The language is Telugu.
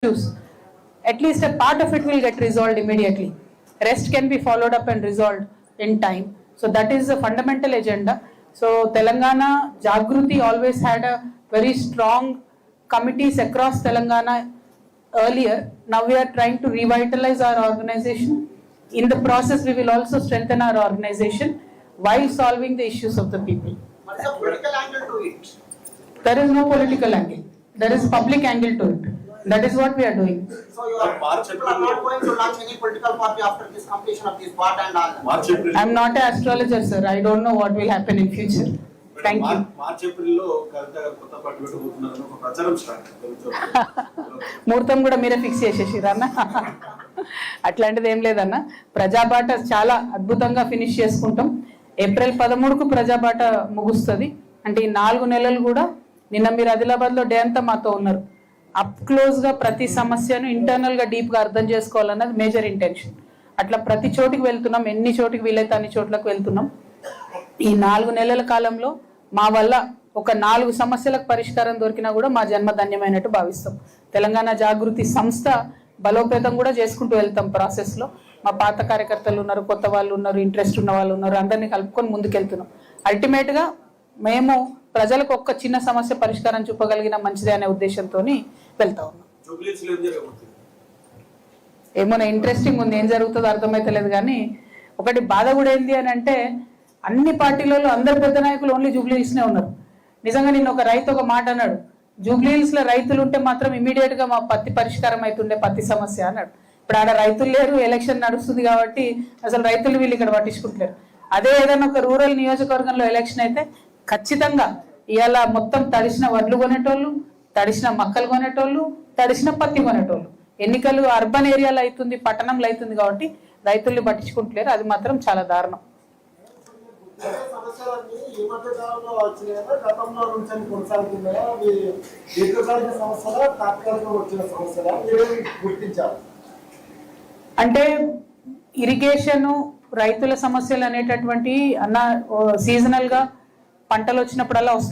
issues, at least a part of it will get resolved immediately. Rest can be followed up and resolved in time. So that is the fundamental agenda. So Telangana Jagruti always had a very strong committees across Telangana earlier. Now we are trying to revitalize our organization. In the process, we will also strengthen our organization while solving the issues of the people. What is the political angle to it? There is no political angle. There is public angle to it. That is what we are doing. So you are people are not going to launch any political party after this completion of this part and all. I am not an astrologer, sir. I don't know what will happen in future. Thank you. March April లో కవిత కొత్త పార్టీ పెట్టబోతున్నారని ఒక ప్రచారం స్టార్ట్ ముహూర్తం కూడా మీరే ఫిక్స్ చేసేసిరా అన్న? అట్లాంటిది ఏం లేదన్న. ప్రజాబాట చాలా అద్భుతంగా ఫినిష్ చేసుకుంటాం. ఏప్రిల్ 13కు ప్రజాబాట ముగుస్తుంది. అంటే ఈ 4 నెలలు కూడా నిన్న మీరు ఆదిలాబాద్ లో డే అంతా మాతో ఉన్నారు. అప్ క్లోజ్ గా ప్రతి సమస్యను ఇంటర్నల్ గా డీప్ గా అర్థం చేసుకోవాలన్నది మేజర్ ఇంటెన్షన్. అట్లా ప్రతి చోటికి వెళ్తున్నాం. ఎన్ని చోటికి వీలైతే అన్ని చోట్లకు వెళ్తున్నాం. ఈ 4 నెలల కాలంలో మా వల్ల ఒక 4 సమస్యలకు పరిష్కారం దొరికినా కూడా మా జన్మ ధన్యమైనట్టు భావిస్తాం. తెలంగాణ జాగృతి సంస్థ బలోపేతం కూడా చేసుకుంటూ వెళ్తాం ప్రాసెస్ లో. మా పాత కార్యకర్తలు ఉన్నారు, కొత్త వాళ్ళు ఉన్నారు, ఇంట్రెస్ట్ ఉన్న వాళ్ళు ఉన్నారు, అందరినీ కలుపుకొని ముందుకెళ్తున్నాం. అల్టిమేట్ గా మేము ప్రజలకు ఒక్క చిన్న సమస్య పరిష్కారం చూపగలిగిన మంచిదే అనే ఉద్దేశంతో వెళ్తా ఉన్నాం. ఏమన్నా ఇంట్రెస్టింగ్ ఉంది, ఏం జరుగుతుందో అర్థమైతలేదు. కానీ ఒకటి బాధ కూడా ఏంది అని అంటే, అన్ని పార్టీలలో అందరు పెద్ద నాయకులు ఓన్లీ జూబ్లీహిల్స్నే ఉన్నారు. నిజంగా నిన్న ఒక రైతు ఒక మాట అన్నాడు, జూబ్లీహిల్స్ లో రైతులు ఉంటే మాత్రం ఇమీడియట్ గా మా పత్తి పరిష్కారం అవుతుండే పత్తి సమస్య అన్నాడు. ఇప్పుడు ఆడ రైతులు లేరు, ఎలక్షన్ నడుస్తుంది కాబట్టి అసలు రైతులు వీళ్ళు ఇక్కడ పట్టించుకుంటలేరు. అదే ఏదైనా ఒక రూరల్ నియోజకవర్గంలో ఎలక్షన్ అయితే ఖచ్చితంగా ఇవాళ మొత్తం తడిసిన వడ్లు కొనేటోళ్ళు, తడిసిన మక్కలు కొనేటోళ్ళు, తడిసిన పత్తి కొనేటోళ్ళు. ఎన్నికలు అర్బన్ ఏరియాలో అవుతుంది, పట్టణంలో అవుతుంది కాబట్టి రైతుల్ని పట్టించుకుంటలేరు. అది మాత్రం చాలా దారుణం. అంటే ఇరిగేషన్ రైతుల సమస్యలు అనేటటువంటి అన్న సీజనల్ గా పంటలు వచ్చినప్పుడల్లా వస్తాయి.